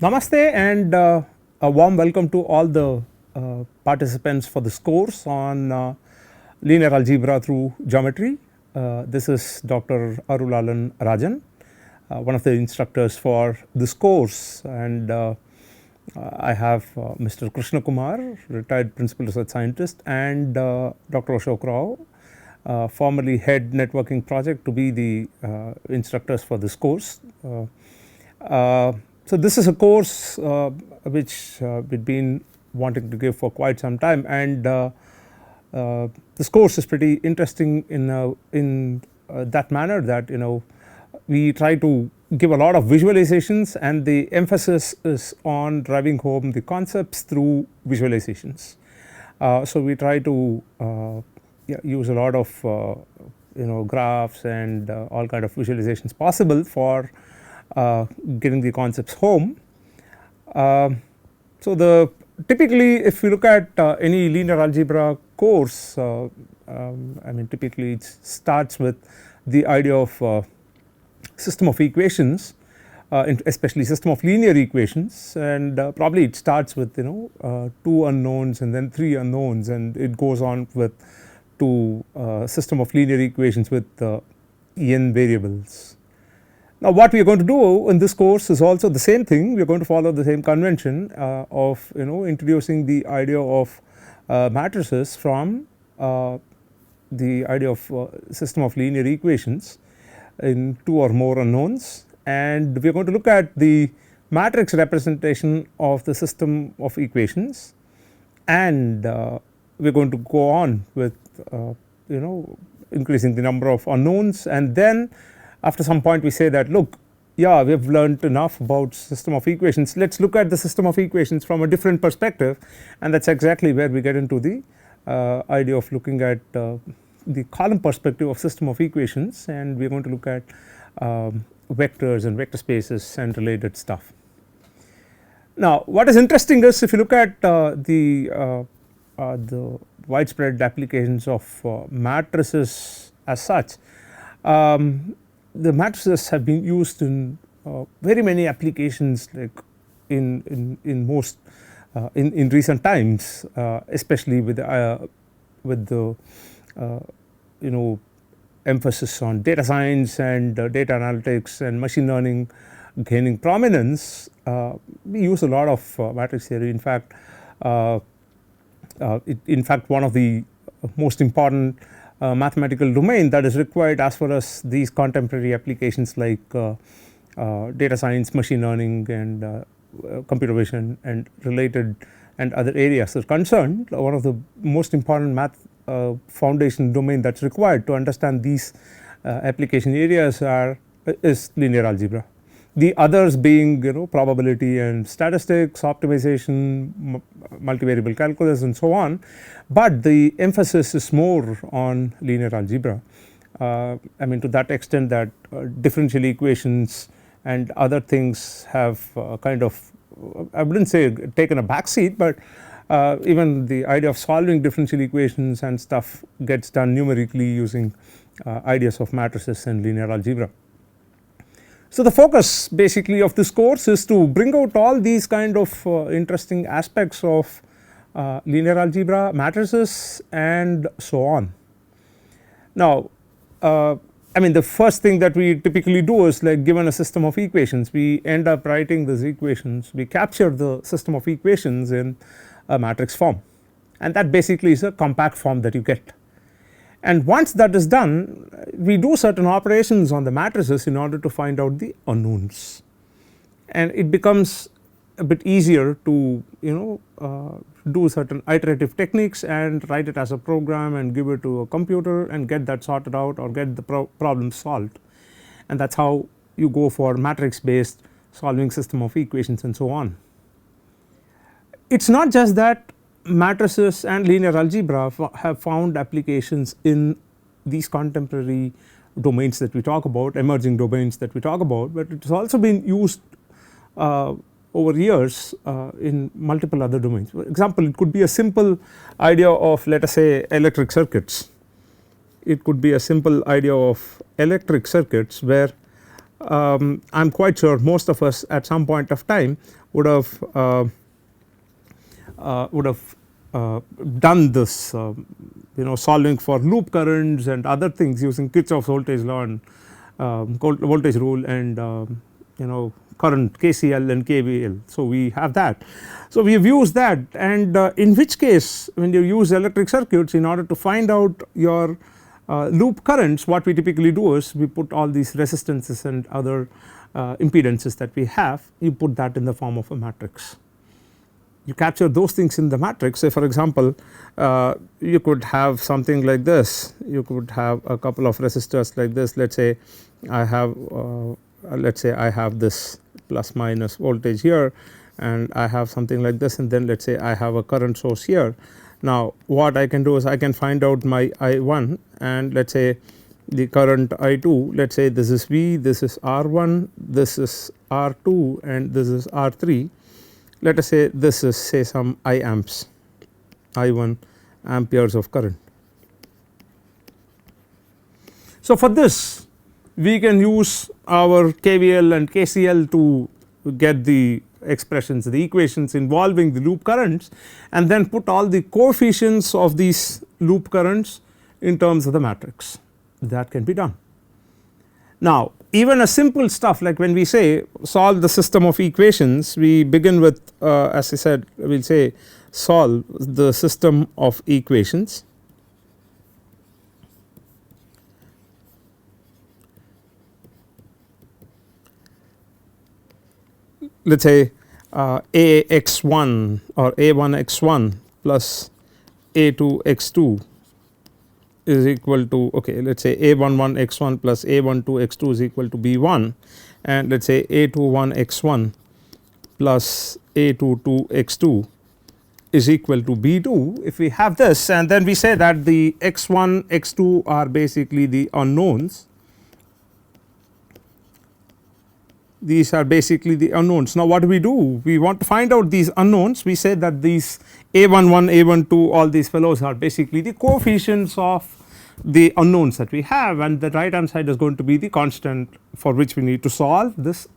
Namaste and a warm welcome to all the participants for this course on linear algebra through geometry. This is Dr. Arulalan Rajan, one of the instructors for this course, and I have Mr. Krishna Kumar, retired principal research scientist, and Dr. Ashok Rao, formerly head networking project, to be the instructors for this course. So this is a course which we've been wanting to give for quite some time, and this course is pretty interesting in that manner that we try to give a lot of visualizations, and the emphasis is on driving home the concepts through visualizations. So we try to use a lot of graphs and all kind of visualizations possible for getting the concepts home. So typically if you look at any linear algebra course, I mean typically it starts with the idea of system of equations, especially system of linear equations, and probably it starts with two unknowns and then three unknowns, and it goes on with to system of linear equations with n variables. Now what we are going to do in this course is also the same thing. We are going to follow the same convention of introducing the idea of matrices from the idea of system of linear equations in two or more unknowns, and we are going to look at the matrix representation of the system of equations, and we are going to go on with increasing the number of unknowns, and then after some point we say that, look, yeah, we have learned enough about system of equations, let us look at the system of equations from a different perspective, and that is exactly where we get into the idea of looking at the column perspective of system of equations, and we are going to look at vectors and vector spaces and related stuff. Now what is interesting is, if you look at the widespread applications of matrices as such, the matrices have been used in very many applications, like in most in recent times, especially with the emphasis on data science and data analytics and machine learning gaining prominence. We use a lot of matrix theory. In fact, one of the most important mathematical domain that is required as far as these contemporary applications like data science, machine learning, and computer vision and related and other areas are concerned. One of the most important math foundation domain that is required to understand these application areas is linear algebra. The others being probability and statistics, optimization, multivariable calculus, and so on, but the emphasis is more on linear algebra. I mean, to that extent that differential equations and other things have kind of, I would not say taken a back seat, but even the idea of solving differential equations and stuff gets done numerically using ideas of matrices and linear algebra. So the focus basically of this course is to bring out all these kind of interesting aspects of linear algebra, matrices, and so on. Now I mean, the first thing that we typically do is, like, given a system of equations, we end up writing these equations, we capture the system of equations in a matrix form, and that basically is a compact form that you get. And once that is done, we do certain operations on the matrices in order to find out the unknowns, and it becomes a bit easier to do certain iterative techniques and write it as a program and give it to a computer and get that sorted out or get the problem solved, and that is how you go for matrix based solving system of equations and so on. It is not just that matrices and linear algebra have found applications in these contemporary domains that we talk about, emerging domains that we talk about, but it has also been used over years in multiple other domains. For example, it could be a simple idea of, let us say, electric circuits. It could be a simple idea of electric circuits where I am quite sure most of us at some point of time would have done this solving for loop currents and other things using Kirchhoff's voltage law and voltage rule and current KCL and KVL. So, we have that. So, we have used that, and in which case when you use electric circuits in order to find out your loop currents, what we typically do is we put all these resistances and other impedances that we have, you put that in the form of a matrix. You capture those things in the matrix. Say for example, you could have something like this, you could have a couple of resistors like this. Let us say I have this plus minus voltage here, and I have something like this, and then let us say I have a current source here. Now what I can do is I can find out my I1 and let us say the current I2, let us say this is V, this is R1, this is R2 and this is R3. Let us say this is say some I amps, I1 amperes of current. So for this we can use our KVL and KCL to get the expressions, the equations involving the loop currents, and then put all the coefficients of these loop currents in terms of the matrix. That can be done. Now even a simple stuff like when we say solve the system of equations, we begin with as I said, we will say solve the system of equations. Let us say AX1 or A1x1 plus A2x2 is equal to, okay, let us say A11x1 plus A12x2 is equal to B1, and let us say A21x1 plus A22x2 is equal to B2. If we have this, and then we say that the x1 x2 are basically the unknowns, these are basically the unknowns. Now what do? We want to find out these unknowns. We say that these A11 A12 all these fellows are basically the coefficients of the unknowns that we have, and the right hand side is going to be the constant for which we need to solve this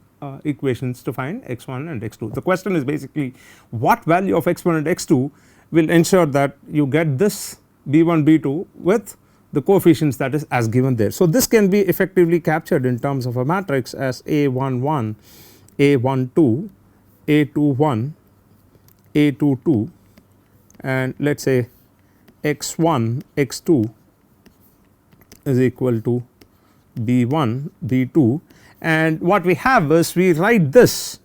equations to find x1 and x2. The question is basically what value of x1 and x2 will ensure that you get this B1 B2 with the coefficients that is as given there. So this can be effectively captured in terms of a matrix as A11, A12, A21, A22, and let us say x1 x2 is equal to B1 B2, and what we have is we write this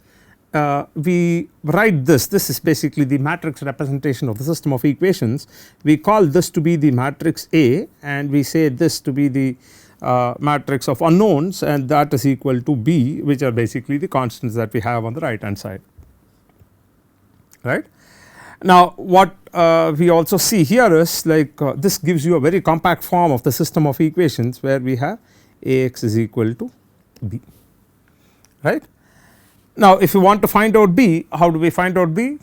this is basically the matrix representation of the system of equations. We call this to be the matrix A, and we say this to be the matrix of unknowns, and that is equal to B, which are basically the constants that we have on the right hand side, right. Now what we also see here is like this gives you a very compact form of the system of equations where we have Ax is equal to B, right. Now if you want to find out B, how do we find out B?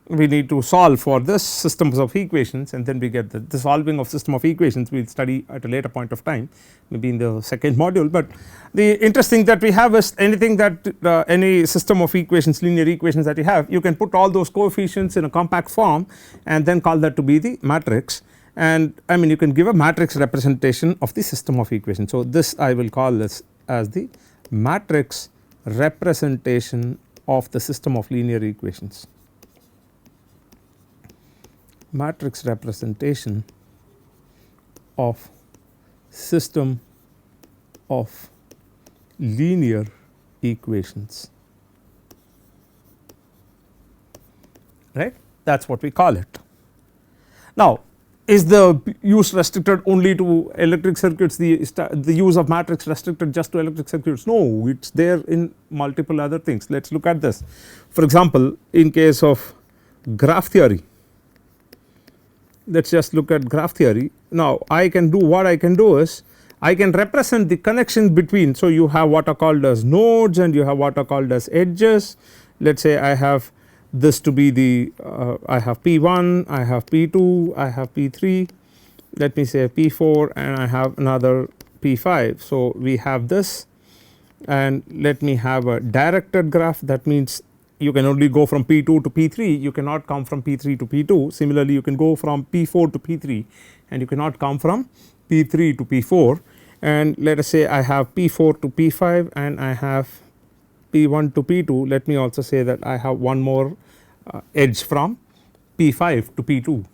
We need to solve for this systems of equations, and then we get the solving of system of equations we will study at a later point of time, maybe in the second module. But the interesting that we have is anything that any system of equations, linear equations that you have, you can put all those coefficients in a compact form and then call that to be the matrix, and I mean you can give a matrix representation of the system of equations. So this I will call this as the matrix representation of the system of linear equations. Matrix representation of system of linear equations, right, that is what we call it. Now is the use restricted only to electric circuits, the use of matrix restricted just to electric circuits? No, it is there in multiple other things. Let us look at this. For example, in case of graph theory, let us just look at graph theory. Now I can do what I can do is I can represent the connection between, so you have what are called as nodes and you have what are called as edges. Let us say I have this to be the I have P1, I have P2, I have P3, let me say P4, and I have another P5. So we have this, and let me have a directed graph. That means you can only go from P2 to P3, you cannot come from P3 to P2. Similarly, you can go from P4 to P3 and you cannot come from P3 to P4. And let us say I have P4 to P5 and I have P1 to P2. Let me also say that I have one more edge from P5 to P2.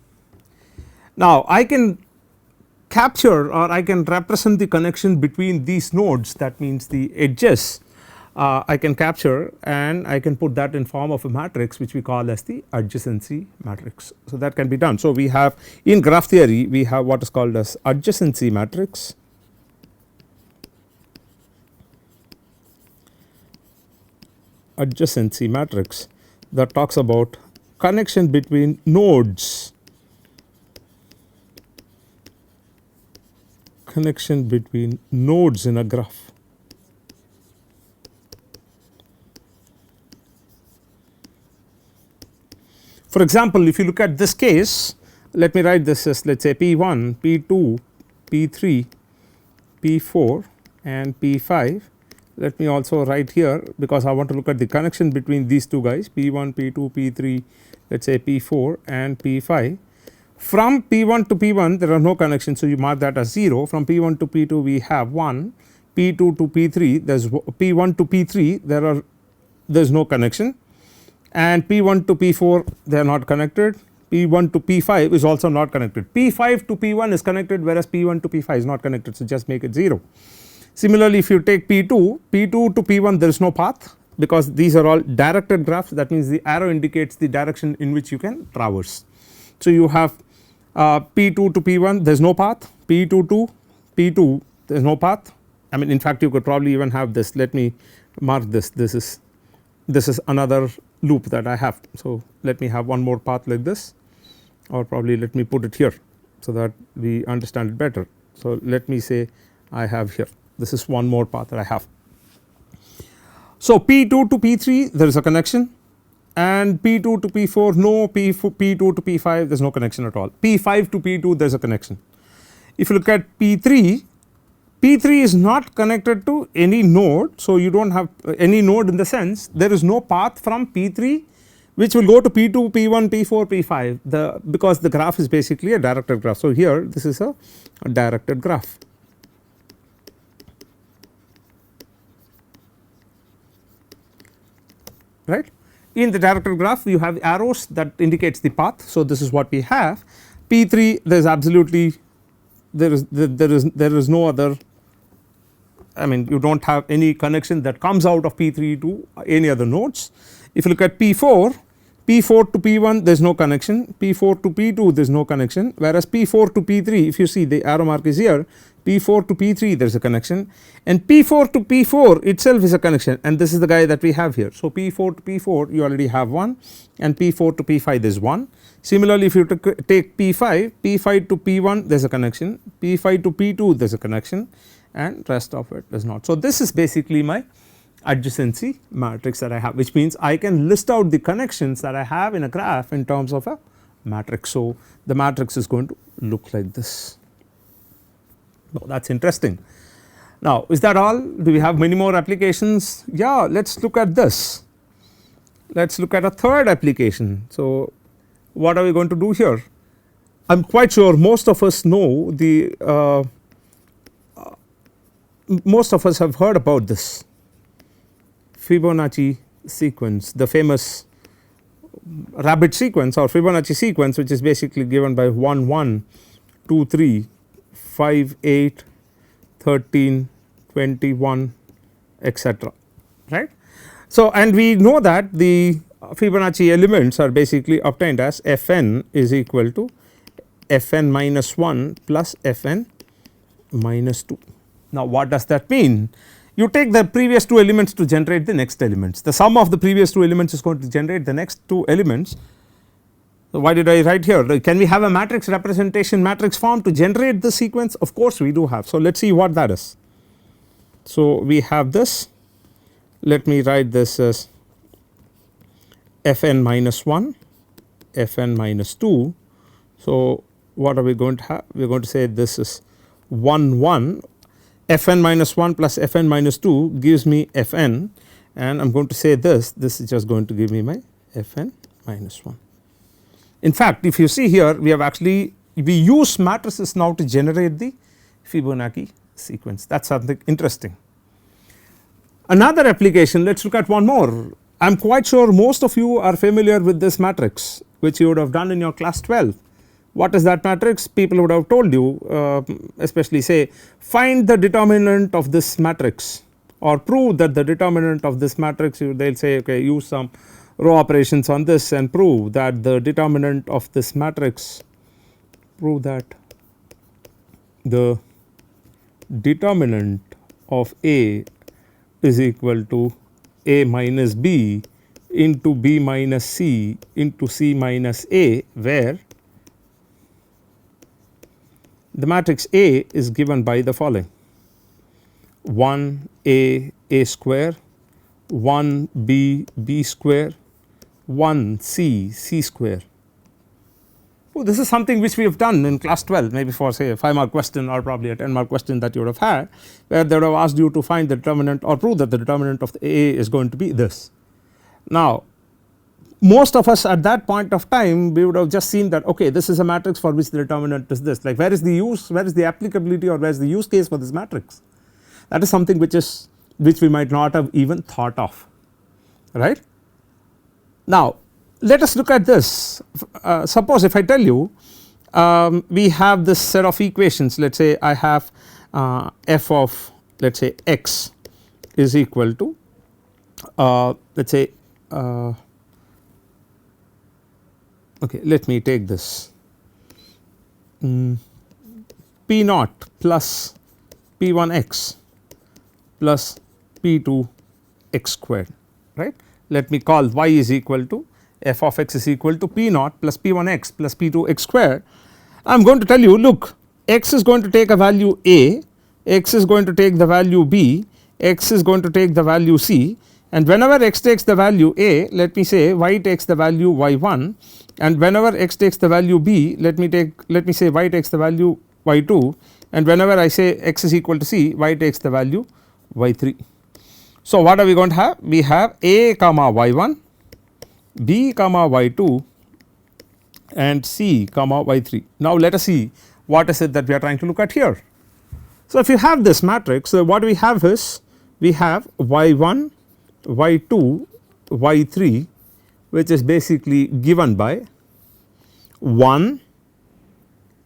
Now, I can capture or I can represent the connection between these nodes, that means the edges I can capture, and I can put that in form of a matrix which we call as the adjacency matrix. So, that can be done. So, we have in graph theory we have what is called as adjacency matrix, that talks about connection between nodes, in a graph. For example, if you look at this case, let me write this as, let us say, P1, P2, P3, P4 and P5. Let me also write here, because I want to look at the connection between these two guys, P1, P2, P3, let us say P4 and P5. From P1 to P1 there are no connections, so you mark that as 0. From P1 to P2 we have 1, P2 to P3 there is P1 to P3 there is no connection, and P1 to P4 they are not connected, P1 to P5 is also not connected, P5 to P1 is connected whereas P1 to P5 is not connected, so just make it 0. Similarly, if you take P2 to P1 there is no path, because these are all directed graphs, that means the arrow indicates the direction in which you can traverse. So, you have P2 to P1 there is no path, P2 to P2 there is no path. I mean, in fact you could probably even have this, let me mark this, this is another loop that I have. So, let me have one more path like this, or probably let me put it here so that we understand it better. So, let me say I have here, this is one more path that I have. So, P2 to P3 there is a connection, and P2 to P4 no, P2 to P5 there is no connection at all, P5 to P2 there is a connection. If you look at P3 is not connected to any node. So, you do not have any node in the sense there is no path from P3 which will go to P2, P1, P4, P5 because the graph is basically a directed graph. So, here this is a directed graph. Right. In the directed graph you have arrows that indicates the path. So, this is what we have. P3 there is absolutely there is no other, I mean you do not have any connection that comes out of P3 to any other nodes. If you look at P4 to P1 there is no connection, P4 to P2 there is no connection, whereas P4 to P3, if you see the arrow mark is here, P4 to P3 there is a connection, and P4 to P4 itself is a connection, and this is the guy that we have here. So, P4 to P4 you already have one, and P4 to P5 there is one. Similarly, if you take P5 to P1 there is a connection, P5 to P2 there is a connection, and rest of it does not. So, this is basically my adjacency matrix that I have, which means I can list out the connections that I have in a graph in terms of a matrix. So, the matrix is going to look like this. Oh, that is interesting. Now, is that all? Do we have many more applications? Yeah, let us look at this. Let us look at a third application. So, what are we going to do here? I am quite sure most of us know the most of us have heard about this Fibonacci sequence, the famous rabbit sequence or Fibonacci sequence, which is basically given by 1 1 2 3 5 8 13 21 etc. right. So, and we know that the Fibonacci elements are basically obtained as Fn is equal to Fn minus 1 plus Fn minus 2. Now, what does that mean? You take the previous two elements to generate the next elements. The sum of the previous two elements is going to generate the next two elements. So, why did I write here? Can we have a matrix representation matrix form to generate the sequence? Of course, we do have. So, let us see what that is. So, we have this. Let me write this as Fn minus 1, Fn minus 2. So, what are we going to have? We are going to say this is 1 1. Fn minus 1 plus Fn minus 2 gives me Fn, and I am going to say this is just going to give me my Fn minus 1. In fact, if you see here, we use matrices now to generate the Fibonacci sequence. That is something interesting. Another application, let us look at one more. I am quite sure most of you are familiar with this matrix, which you would have done in your class 12. What is that matrix? People would have told you, especially say, find the determinant of this matrix or prove that the determinant of this matrix. They will say, okay, use some row operations on this and prove that the determinant of this matrix, prove that the determinant of A is equal to A minus B into B minus C into C minus A, where the matrix A is given by the following: 1 A square, 1 B square, 1 C square. Oh, this is something which we have done in class 12, maybe for say a 5 mark question or probably a 10 mark question that you would have had, where they would have asked you to find the determinant or prove that the determinant of the A is going to be this. Now, most of us at that point of time, we would have just seen that, okay, this is a matrix for which the determinant is this, like where is the use, where is the applicability, or where is the use case for this matrix. That is something which we might not have even thought of, right. Now, let us look at this. Suppose if I tell you we have this set of equations, let us say I have f of, let us say, x is equal to let us say okay, let me take this p naught plus p1 x plus p2 x squared, right. Let me call y is equal to f of x is equal to p naught plus p1 x plus p2 x squared. I am going to tell you, look, x is going to take a value a, x is going to take the value b, x is going to take the value c, and whenever x takes the value a, let me say y takes the value y1, and whenever x takes the value b, let me say y takes the value y2, and whenever I say x is equal to c, y takes the value y3. So, what are we going to have? We have a comma y1, b comma y2, and c comma y3. Now, let us see what is it that we are trying to look at here. So, if you have this matrix, what we have is we have y1, y2, y3, which is basically given by 1.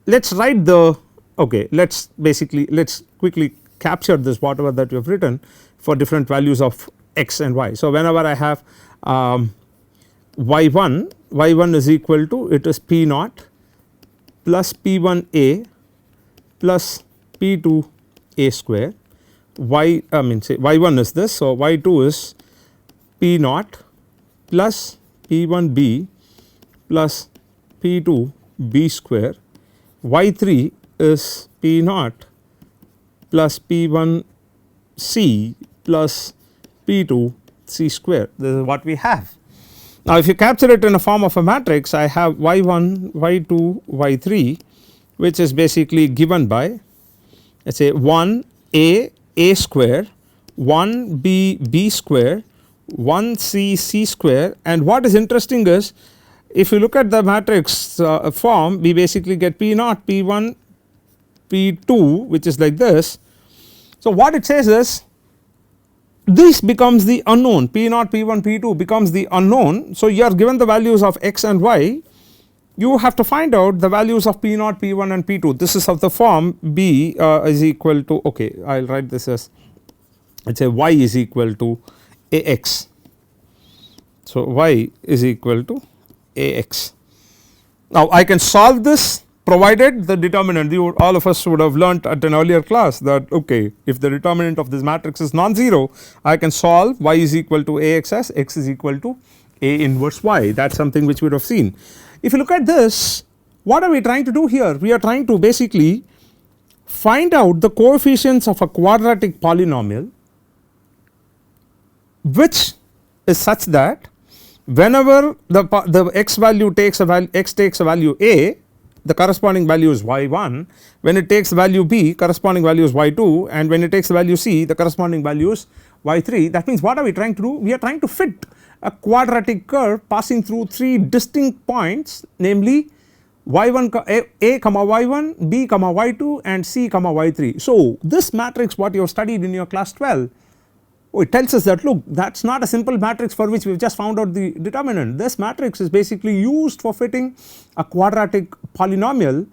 Let us write the, okay, let us quickly capture this whatever that we have written for different values of x and y. So, whenever I have y1 is equal to, it is p naught plus p1a plus p2 a square, say y1 is this. So, y2 is p naught plus p1b plus p2 b square, y3 is p naught plus p1 c plus p2 c square. This is what we have. Now, if you capture it in a form of a matrix, I have y1, y2, y3, which is basically given by, let us say 1 a square, 1 b square, 1 c square, and what is interesting is, if you look at the matrix form, we basically get p naught, p1, p2, which is like this. So, what it says is, this becomes the unknown, p naught, p1, p2 becomes the unknown. So, you are given the values of x and y, you have to find out the values of p naught, p1 and p2. This is of the form b is equal to, okay, I will write this as, let us say y is equal to ax. So, y is equal to ax. Now, I can solve this provided the determinant, all of us would have learnt at an earlier class that, okay, if the determinant of this matrix is non-zero, I can solve y is equal to ax as x is equal to a inverse y. That is something which we would have seen. If you look at this, what are we trying to do here? We are trying to basically find out the coefficients of a quadratic polynomial, which is such that whenever the x value takes a value, x takes a value a, the corresponding value is y1, when it takes the value b corresponding value is y2, and when it takes the value c the corresponding value is y3. That means what are we trying to do? We are trying to fit a quadratic curve passing through 3 distinct points, namely y1 a comma y1, b comma y2 and c comma y3. So this matrix what you have studied in your class 12, it tells us that look, that is not a simple matrix for which we have just found out the determinant. This matrix is basically used for fitting a quadratic polynomial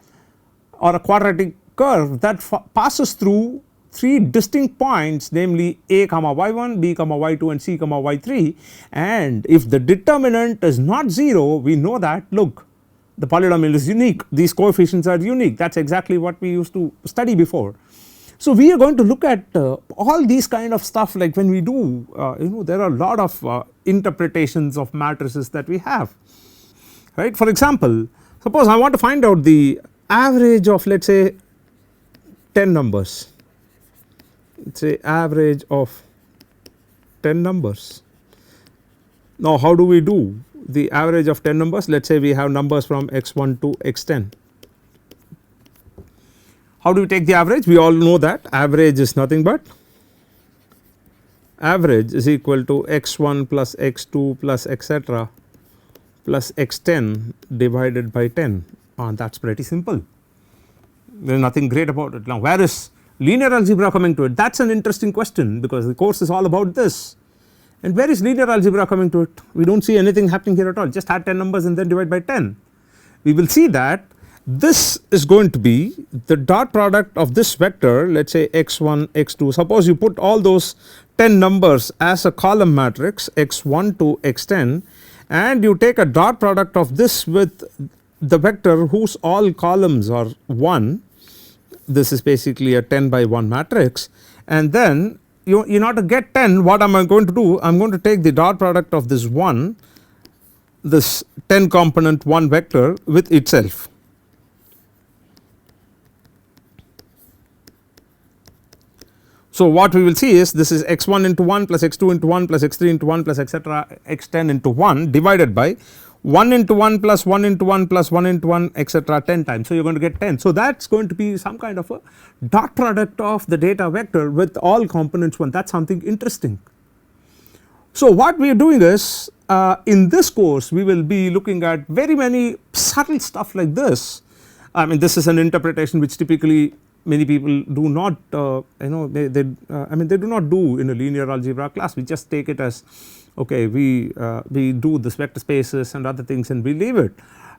or a quadratic curve that passes through 3 distinct points, namely a comma y1, b comma y2 and c comma y3, and if the determinant is not 0, we know that look, the polynomial is unique, these coefficients are unique. That is exactly what we used to study before. So we are going to look at all these kind of stuff, like when we do there are a lot of interpretations of matrices that we have, right. For example, suppose I want to find out the average of, let us say, 10 numbers, let us say average of 10 numbers. Now how do we do the average of 10 numbers? Let us say we have numbers from x1 to x10. How do we take the average? We all know that average is nothing but average is equal to x1 plus x2 plus etc plus x10 divided by 10. That is pretty simple, there is nothing great about it. Now where is linear algebra coming to it? That is an interesting question, because the course is all about this. And where is linear algebra coming to it? We do not see anything happening here at all, just add 10 numbers and then divide by 10. We will see that this is going to be the dot product of this vector, let us say x1 x2. Suppose you put all those 10 numbers as a column matrix x1 to x10, and you take a dot product of this with the vector whose all columns are 1. This is basically a 10 by 1 matrix, and then in order to get 10, what am I going to do? I am going to take the dot product of this 1, this 10 component 1 vector with itself. So what we will see is this is x1 into 1 plus x2 into 1 plus x3 into 1 plus etc x10 into 1 divided by 1 into 1 plus 1 into 1 plus 1 into 1 etc 10 times. So you are going to get 10. So that is going to be some kind of a dot product of the data vector with all components 1. That is something interesting. So what we are doing is in this course we will be looking at very many subtle stuff like this. I mean, this is an interpretation which typically many people do not I mean they do not do in a linear algebra class. We just take it as okay, we do this vector spaces and other things and we leave it,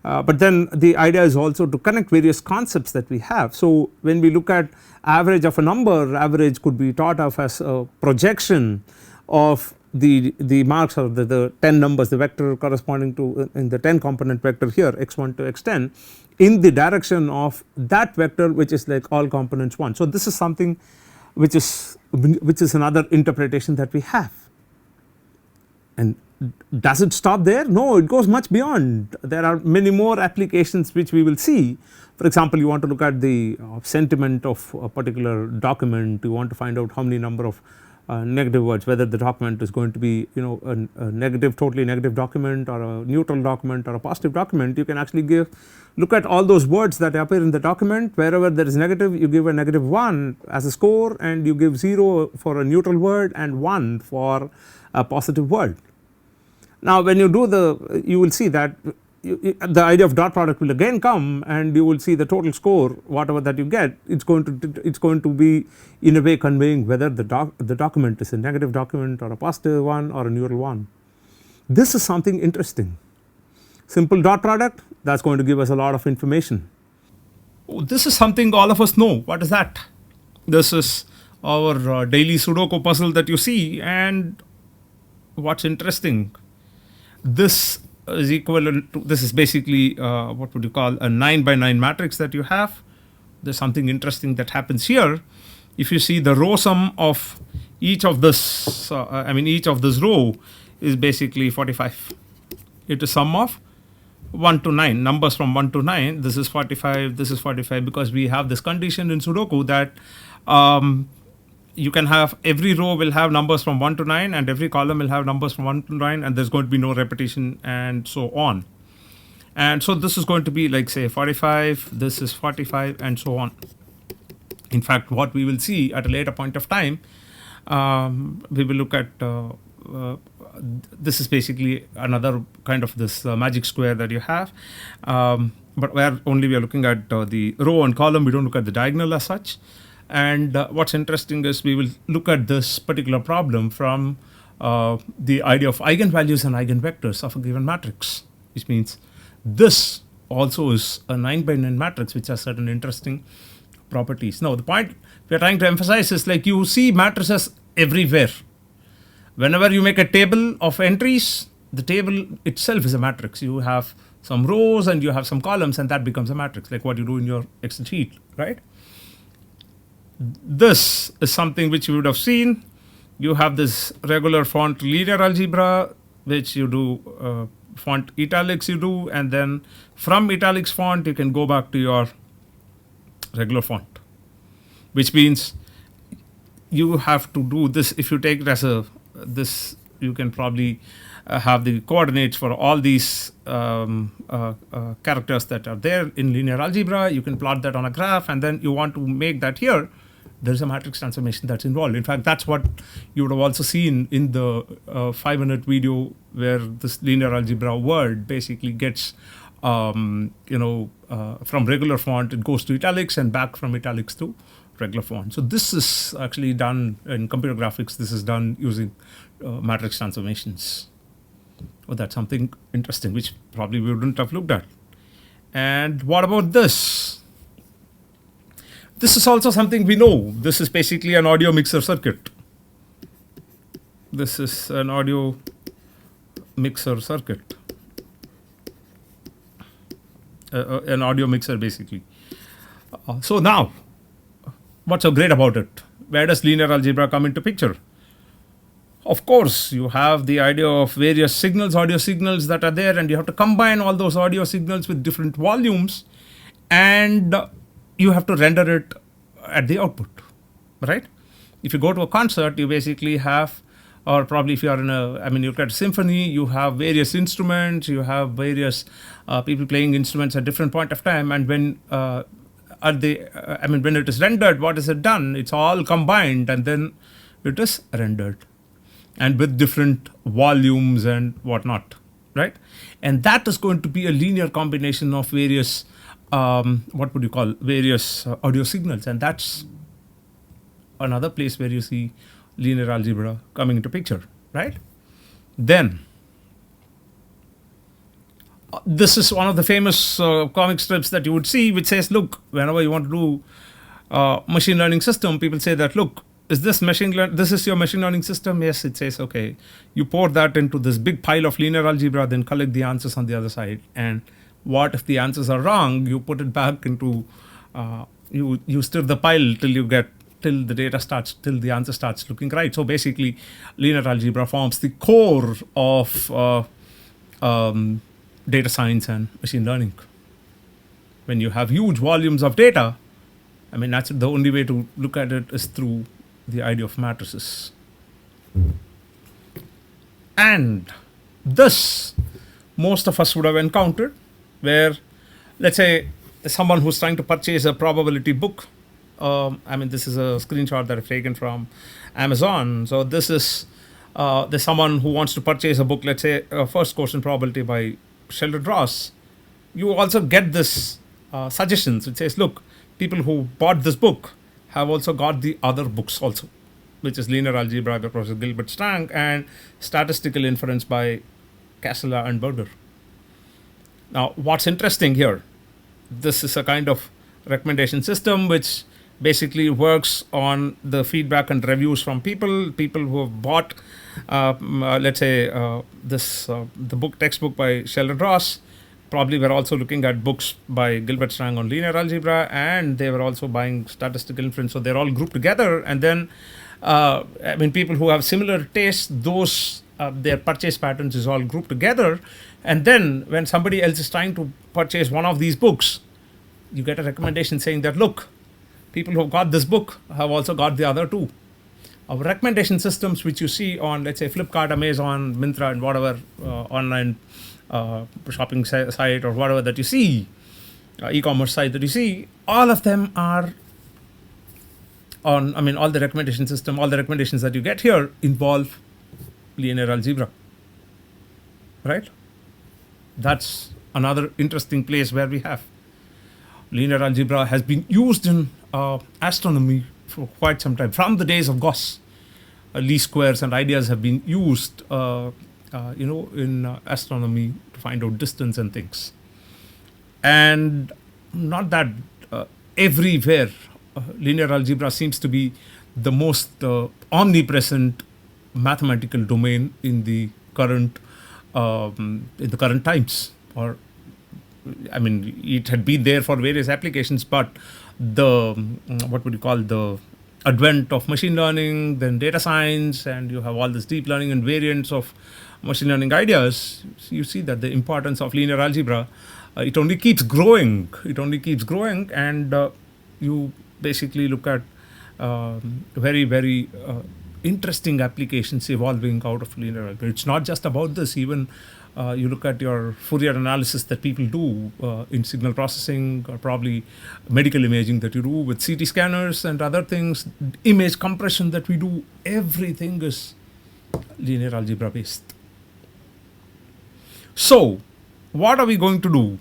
but then the idea is also to connect various concepts that we have. So when we look at average of a number, average could be thought of as a projection of the marks of the 10 numbers, the vector corresponding to in the 10 component vector here x1 to x10 in the direction of that vector which is like all components 1. So this is something which is another interpretation that we have. And does it stop there? No, it goes much beyond. There are many more applications which we will see. For example, you want to look at the sentiment of a particular document, you want to find out how many number of negative words, whether the document is going to be a negative, totally negative document or a neutral document or a positive document. You can actually look at all those words that appear in the document. Wherever there is negative, you give a negative 1 as a score, and you give 0 for a neutral word and 1 for a positive word. Now when you do you will see that the idea of dot product will again come, and you will see the total score whatever that you get, it's going to be in a way conveying whether the document is a negative document or a positive one or a neutral one. This is something interesting. Simple dot product, that is going to give us a lot of information. This is something all of us know. What is that? This is our daily Sudoku puzzle that you see, and what's interesting, this is equivalent to, this is basically what would you call a 9 by 9 matrix that you have. There is something interesting that happens here. If you see the row sum of each of this each of this row is basically 45. It is sum of 1 to 9, numbers from 1 to 9. This is 45, this is 45, because we have this condition in Sudoku that you can have every row will have numbers from 1 to 9 and every column will have numbers from 1 to 9, and there is going to be no repetition and so on. And so this is going to be like, say, 45, this is 45, and so on. In fact, what we will see at a later point of time, we will look at uh, this is basically another kind of this magic square that you have. But where only we are looking at the row and column, we don't look at the diagonal as such. And what's interesting is we will look at this particular problem from the idea of eigenvalues and eigenvectors of a given matrix, which means this also is a 9 by 9 matrix which has certain interesting properties. Now, the point we are trying to emphasize is like you see matrices everywhere. Whenever you make a table of entries, the table itself is a matrix. You have some rows and you have some columns, and that becomes a matrix, like what you do in your Excel sheet, right? This is something which you would have seen. You have this regular font linear algebra, which you do font italics you do, and then from italics font you can go back to your regular font, which means you have to do this. If you take it as a this, you can probably have the coordinates for all these characters that are there in linear algebra. You can plot that on a graph, and then you want to make that here. There's a matrix transformation that's involved. In fact, that's what you would have also seen in the 5-minute video where this linear algebra word basically gets, from regular font, it goes to italics, and back from italics to regular font. So this is actually done in computer graphics. This is done using matrix transformations. Oh, that's something interesting, which probably we wouldn't have looked at. And what about this? This is also something we know. This is basically an audio mixer circuit. This is an audio mixer circuit. An audio mixer, basically. So now, what's so great about it? Where does linear algebra come into picture? Of course, you have the idea of various signals, audio signals that are there, and you have to combine all those audio signals with different volumes, and you have to render it at the output, right? If you go to a concert, you basically have, or probably if you are in you look at a symphony, you have various instruments, you have various people playing instruments at different point of time, and when when it is rendered, what is it done? It's all combined, and then it is rendered, and with different volumes and whatnot, right? And that is going to be a linear combination of various various audio signals, and that's another place where you see linear algebra coming into picture, right? Then this is one of the famous comic strips that you would see, which says, look, whenever you want to do machine learning system, people say that, look, is this this is your machine learning system? Yes, it says, okay, you pour that into this big pile of linear algebra, then collect the answers on the other side. And what if the answers are wrong? You put it back into you stir the pile till the answer starts looking right. So basically, linear algebra forms the core of data science and machine learning. When you have huge volumes of data, that's the only way to look at it is through the idea of matrices. And this most of us would have encountered, where, let's say, someone who's trying to purchase a probability book. This is a screenshot that I've taken from Amazon. So this is there's someone who wants to purchase a book, let's say, First Course in Probability by Sheldon Ross. You also get this suggestions. It says, look, people who bought this book have also got the other books also, which is Linear Algebra by Professor Gilbert Strang and Statistical Inference by Casella and Berger. Now, what's interesting here, this is a kind of recommendation system which basically works on the feedback and reviews from people who have bought, let's say, the textbook by Sheldon Ross. Probably were also looking at books by Gilbert Strang on linear algebra, and they were also buying statistical inference. So they're all grouped together, and then people who have similar tastes, those their purchase patterns is all grouped together. And then when somebody else is trying to purchase one of these books, you get a recommendation saying that, look, people who got this book have also got the other two. recommendation systems which you see on, let's say, Flipkart, Amazon, Myntra, and whatever online shopping site or whatever that you see, e-commerce site that you see, all of them are on, I mean, all the recommendation system, all the recommendations that you get here involve linear algebra, right? That's another interesting place where we have linear algebra has been used in astronomy for quite some time. From the days of Gauss, least squares and ideas have been used, in astronomy to find out distance and things. And not that everywhere, linear algebra seems to be the most omnipresent mathematical domain in the current times. Or, I mean, it had been there for various applications, but the what would you call, the advent of machine learning, then data science, and you have all this deep learning and variants of machine learning ideas. You see that the importance of linear algebra, it only keeps growing. It only keeps growing, and you basically look at very, very interesting applications evolving out of linear algebra. It's not just about this. Even you look at your Fourier analysis that people do in signal processing, or probably medical imaging that you do with CT scanners and other things, image compression that we do, everything is linear algebra based. So, what are we going to do?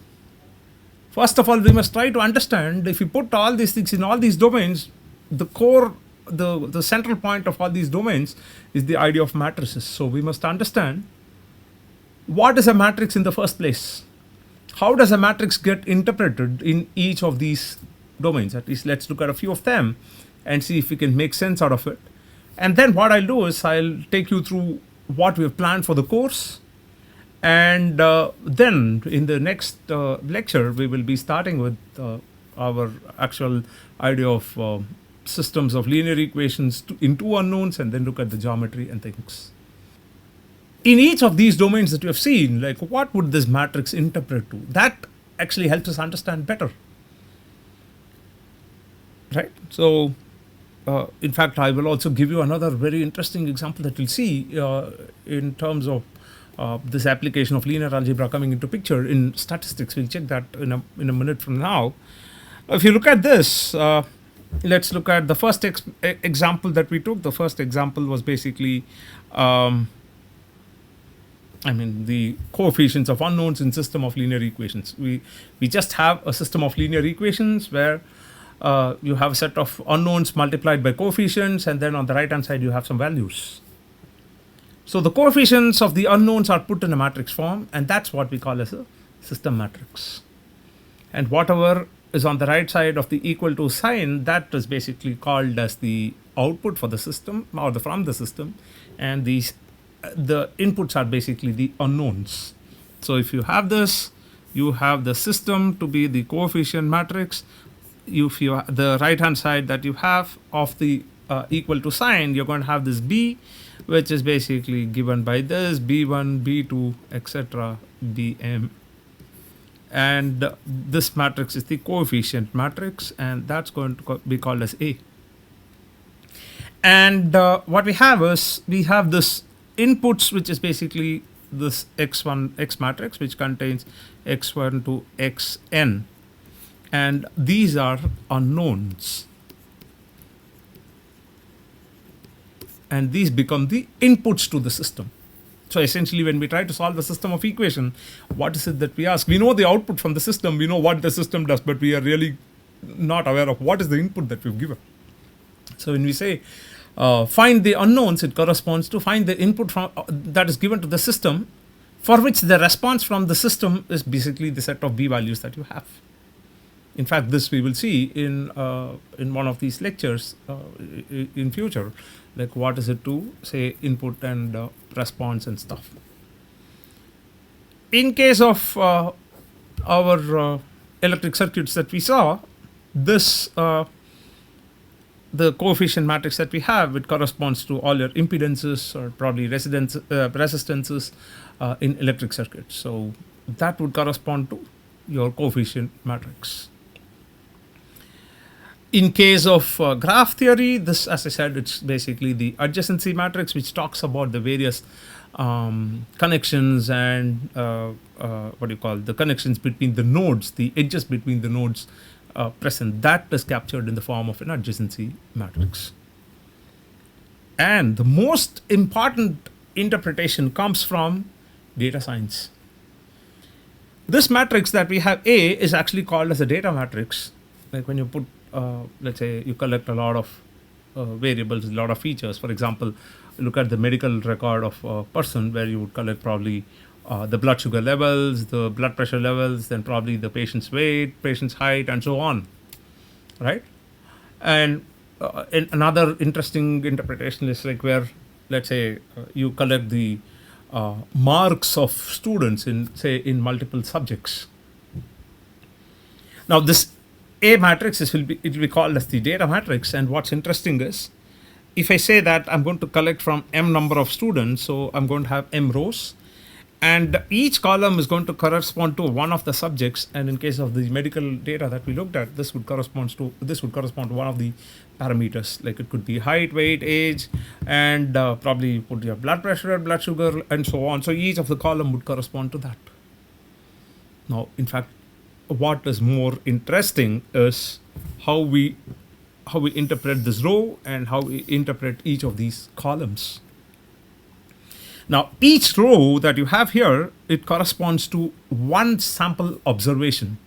First of all, we must try to understand, if you put all these things in all these domains, the core, the central point of all these domains is the idea of matrices. So we must understand, what is a matrix in the first place? How does a matrix get interpreted in each of these domains? At least let's look at a few of them and see if we can make sense out of it. And then what I'll do is I'll take you through what we have planned for the course. And then in the next lecture, we will be starting with our actual idea of systems of linear equations in two unknowns, and then look at the geometry and things. In each of these domains that you have seen, like, what would this matrix interpret to? That actually helps us understand better, right? So, in fact, I will also give you another very interesting example that you'll see in terms of this application of linear algebra coming into picture in statistics. We'll check that in a minute from now. If you look at this, let's look at the first example that we took. The first example was basically, the coefficients of unknowns in system of linear equations. We just have a system of linear equations where you have a set of unknowns multiplied by coefficients, and then on the right hand side you have some values. So the coefficients of the unknowns are put in a matrix form, and that's what we call as a system matrix. And whatever is on the right side of the equal to sign, that is basically called as the output for the system, or from the system, and the inputs are basically the unknowns. So if you have this, you have the system to be the coefficient matrix. If you the right hand side that you have of the equal to sign, you're going to have this B, which is basically given by this B1, B2, etc., Bm. And this matrix is the coefficient matrix, and that's going to be called as A. And what we have is, we have this inputs, which is basically this x1, x matrix, which contains x1 to xn. And these are unknowns. And these become the inputs to the system. So essentially, when we try to solve a system of equation, what is it that we ask? We know the output from the system, we know what the system does, but we are really not aware of what is the input that we've given. So when we say find the unknowns, it corresponds to find the input from that is given to the system, for which the response from the system is basically the set of B values that you have. In fact, this we will see in one of these lectures in future, like what is it to say input and response and stuff. In case of our electric circuits that we saw, this the coefficient matrix that we have, it corresponds to all your impedances or probably resistances in electric circuits. So that would correspond to your coefficient matrix. In case of graph theory, this, as I said, it's basically the adjacency matrix, which talks about the various connections and what do you call the connections between the nodes, the edges between the nodes present. That is captured in the form of an adjacency matrix. And the most important interpretation comes from data science. This matrix that we have A is actually called as a data matrix. Like when you put, let's say, you collect a lot of variables, a lot of features. For example, look at the medical record of a person, where you would collect probably the blood sugar levels, the blood pressure levels, then probably the patient's weight, patient's height, and so on, right? And another interesting interpretation is like where, let's say, you collect the marks of students in, say, in multiple subjects. Now this A matrix it will be called as the data matrix, and what's interesting is, if I say that I'm going to collect from m number of students, so I'm going to have m rows, and each column is going to correspond to one of the subjects. And in case of the medical data that we looked at, this would correspond to one of the parameters. Like it could be height, weight, age, and probably put your blood pressure, blood sugar, and so on. So each of the column would correspond to that. Now, in fact, what is more interesting is how we interpret this row and how we interpret each of these columns. Now, each row that you have here, it corresponds to one sample observation.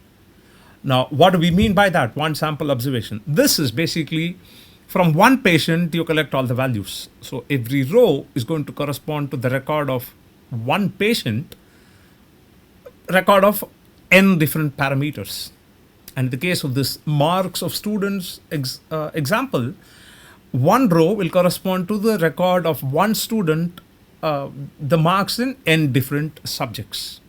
Now, what do we mean by that? One sample observation. This is basically from one patient, you collect all the values. So every row is going to correspond to the record of one patient, record of n different parameters. And in the case of this marks of students example, one row will correspond to the record of one student, the marks in n different subjects.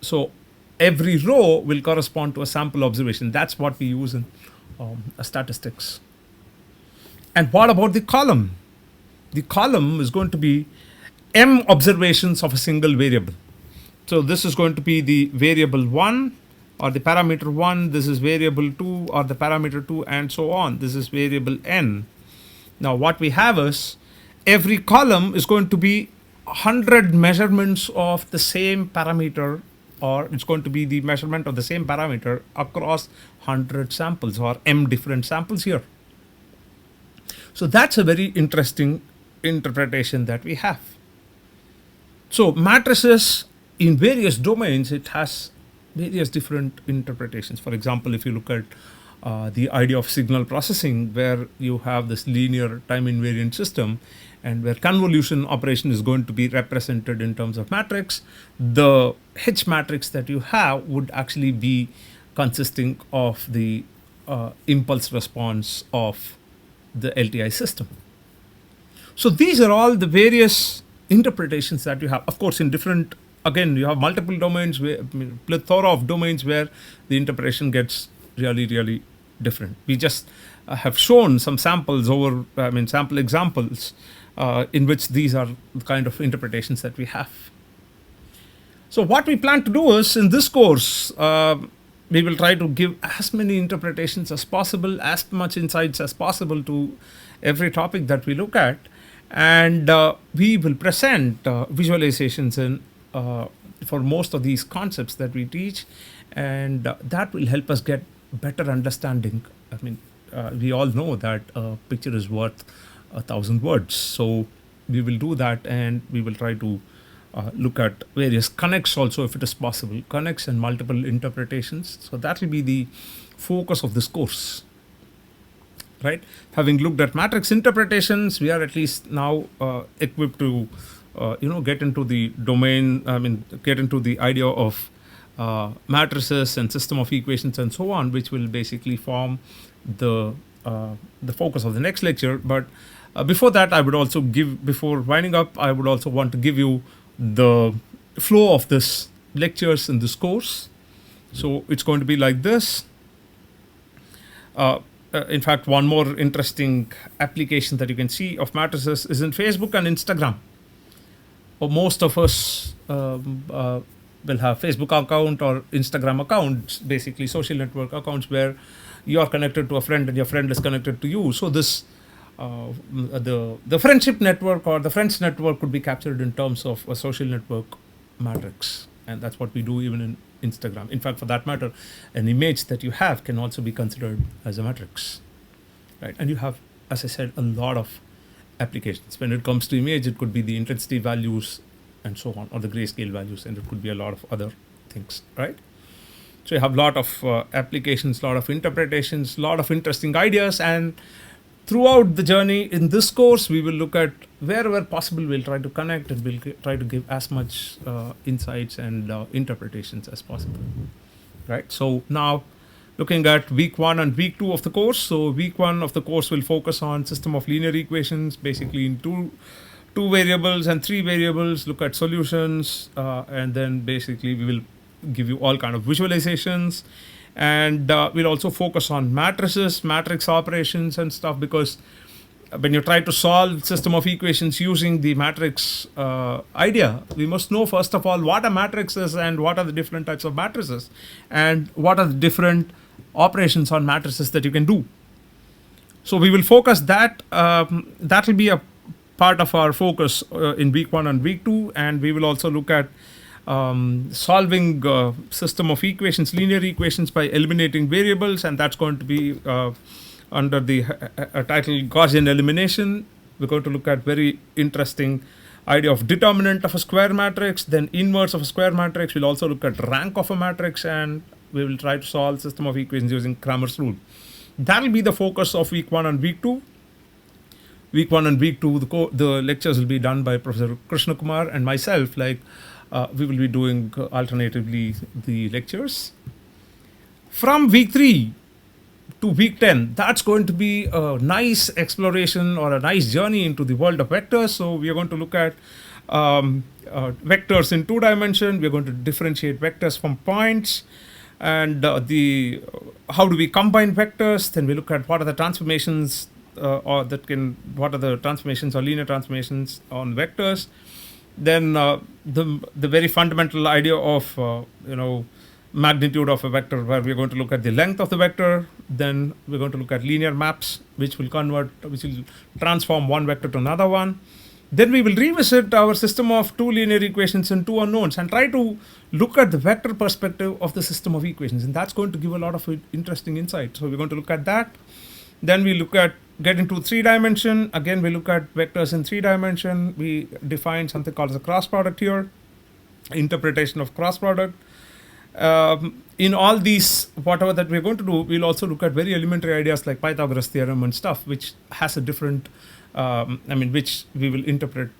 So every row will correspond to a sample observation. That's what we use in statistics. And what about the column? The column is going to be m observations of a single variable. So this is going to be the variable 1 or the parameter 1, this is variable 2 or the parameter 2, and so on. This is variable n. Now what we have is, every column is going to be 100 measurements of the same parameter, or it's going to be the measurement of the same parameter across 100 samples or m different samples here. So that's a very interesting interpretation that we have. So matrices in various domains, it has various different interpretations. For example, if you look at the idea of signal processing, where you have this linear time invariant system, and where convolution operation is going to be represented in terms of matrix, the H matrix that you have would actually be consisting of the impulse response of the LTI system. So these are all the various interpretations that you have. Of course, in different, again, you have multiple domains, plethora of domains where the interpretation gets really, really different. We just have shown some samples sample examples in which these are the kind of interpretations that we have. So what we plan to do is, in this course, we will try to give as many interpretations as possible, as much insights as possible to every topic that we look at, and we will present visualizations in for most of these concepts that we teach, and that will help us get better understanding. We all know that a picture is worth 1,000 words, so we will do that, and we will try to look at various connects also, if it is possible, connects and multiple interpretations. So that will be the focus of this course, right? Having looked at matrix interpretations, we are at least now equipped to get into the domain, get into the idea of matrices and system of equations and so on, which will basically form the focus of the next lecture. But before that, I would also before winding up, I would also want to give you the flow of this lectures in this course. So it's going to be like this. In fact, one more interesting application that you can see of matrices is in Facebook and Instagram. Most of us will have Facebook account or Instagram accounts, basically social network accounts, where you are connected to a friend and your friend is connected to you. So this the friendship network or the friends network could be captured in terms of a social network matrix, and that's what we do even in Instagram. In fact, for that matter, an image that you have can also be considered as a matrix, right? And you have, as I said, a lot of applications. When it comes to image, it could be the intensity values and so on, or the grayscale values, and it could be a lot of other things, right? So you have a lot of applications, a lot of interpretations, a lot of interesting ideas, and throughout the journey in this course, we will look at wherever possible, we'll try to connect and we'll try to give as much insights and interpretations as possible, right? So now looking at week 1 and week 2 of the course. So week 1 of the course will focus on system of linear equations, basically in two variables and 3 variables, look at solutions, and then basically we will give you all kind of visualizations, and we'll also focus on matrices, matrix operations and stuff, because when you try to solve system of equations using the matrix idea, we must know first of all what a matrix is and what are the different types of matrices and what are the different operations on matrices that you can do. So we will focus that. That will be a part of our focus in week 1 and week 2, and we will also look at solving system of equations, linear equations, by eliminating variables, and that's going to be under the title Gaussian elimination. We're going to look at very interesting idea of determinant of a square matrix, then inverse of a square matrix. We'll also look at rank of a matrix, and we will try to solve system of equations using Cramer's rule. That will be the focus of week 1 and week 2. Week 1 and week 2, the lectures will be done by Professor Krishna Kumar and myself. We will be doing alternatively the lectures. From week 3 to week 10, that's going to be a nice exploration or a nice journey into the world of vectors. So we are going to look at vectors in 2 dimensions. We are going to differentiate vectors from points, and how do we combine vectors. Then we look at what are the transformations what are the transformations or linear transformations on vectors. Then the very fundamental idea of magnitude of a vector, where we're going to look at the length of the vector. Then we're going to look at linear maps, which will transform one vector to another one. Then we will revisit our system of 2 linear equations and 2 unknowns, and try to look at the vector perspective of the system of equations, and that's going to give a lot of interesting insight. So we're going to look at that. Then we get into 3 dimension. Again, we look at vectors in 3 dimension. We define something called as a cross product here, interpretation of cross product. In all these, whatever that we're going to do, we'll also look at very elementary ideas like Pythagoras theorem and stuff, which has a different, which we will interpret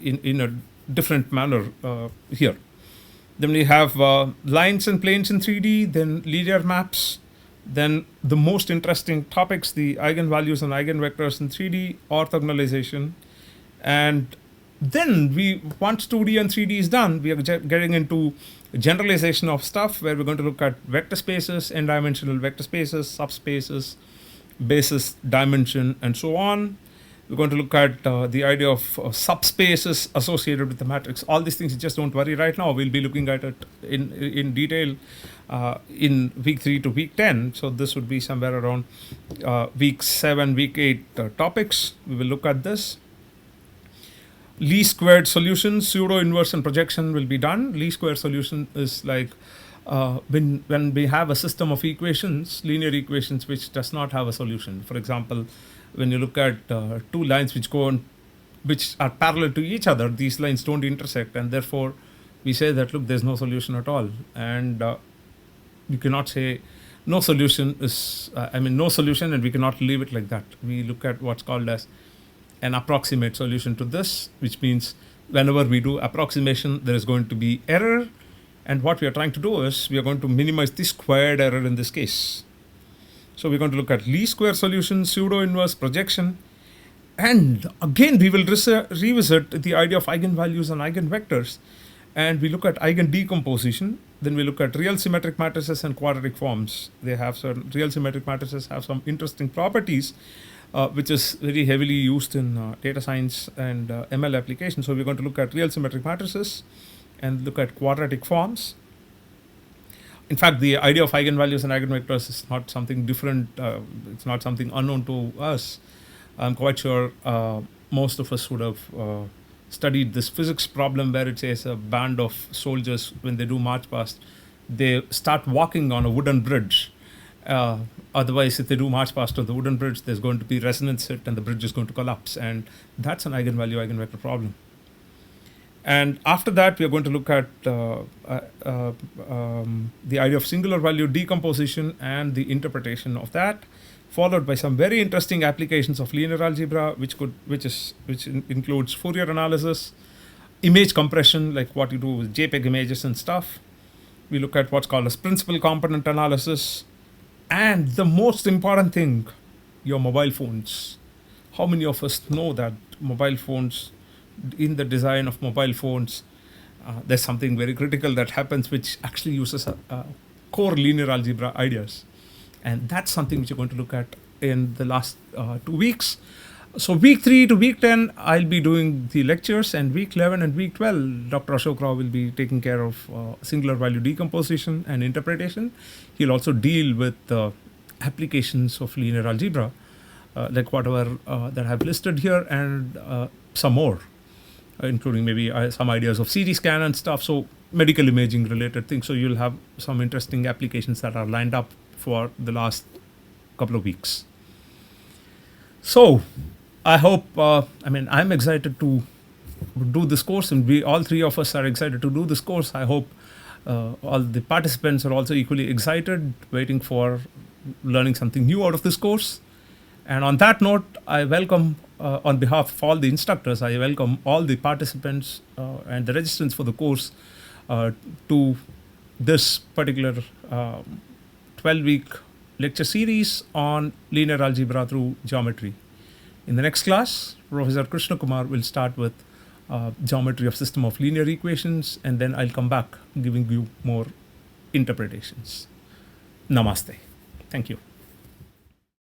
in a different manner here. Then we have lines and planes in 3D, then linear maps. Then the most interesting topics, the eigenvalues and eigenvectors in 3D, orthogonalization. And then once 2D and 3D is done, we are getting into generalization of stuff, where we're going to look at vector spaces, n-dimensional vector spaces, subspaces, basis, dimension, and so on. We're going to look at the idea of subspaces associated with the matrix. All these things, just don't worry right now. We'll be looking at it in detail in week 3 to week 10. So this would be somewhere around week 7, week 8 topics. We will look at this. Least squared solution, pseudo inverse and projection will be done. Least squared solution is like when we have a system of equations, linear equations, which does not have a solution. For example, when you look at 2 lines which are parallel to each other, these lines don't intersect, and therefore we say that, look, there's no solution at all. And you cannot say no solution is, no solution, and we cannot leave it like that. We look at what's called as an approximate solution to this, which means whenever we do approximation, there is going to be error. And what we are trying to do is we are going to minimize the squared error in this case. So we're going to look at least square solution, pseudo inverse, projection. And again, we will revisit the idea of eigenvalues and eigenvectors. And we look at eigen decomposition. Then we look at real symmetric matrices and quadratic forms. Real symmetric matrices have some interesting properties, which is very heavily used in data science and ML applications. So we're going to look at real symmetric matrices and look at quadratic forms. in fact, the idea of eigenvalues and eigenvectors is not something different. It's not something unknown to us. I'm quite sure most of us would have studied this physics problem where it says a band of soldiers, when they do march past, they start walking on a wooden bridge. Otherwise, if they do march past on the wooden bridge, there's going to be resonance hit and the bridge is going to collapse. And that's an eigenvalue eigenvector problem. And after that, we are going to look at the idea of singular value decomposition and the interpretation of that, followed by some very interesting applications of linear algebra, which includes Fourier analysis, image compression, like what you do with JPEG images and stuff. We look at what's called as principal component analysis, and the most important thing, your mobile phones. How many of us know that mobile phones, in the design of mobile phones, there's something very critical that happens which actually uses core linear algebra ideas. And that's something which you're going to look at in the last 2 weeks. So week 3 to week 10, I'll be doing the lectures, and week 11 and week 12, Dr. Ashok Rao will be taking care of singular value decomposition and interpretation. He'll also deal with applications of linear algebra, like whatever that I've listed here, and some more, including maybe some ideas of CT scan and stuff. So medical imaging related things. So you'll have some interesting applications that are lined up for the last couple of weeks. So I hope, I'm excited to do this course, and all three of us are excited to do this course. I hope all the participants are also equally excited, waiting for learning something new out of this course. And on that note, I welcome, on behalf of all the instructors, I welcome all the participants and the registrants for the course to this particular 12-week lecture series on linear algebra through geometry. In the next class, Professor Krishna Kumar will start with geometry of system of linear equations, and then I'll come back giving you more interpretations. Namaste. Thank you.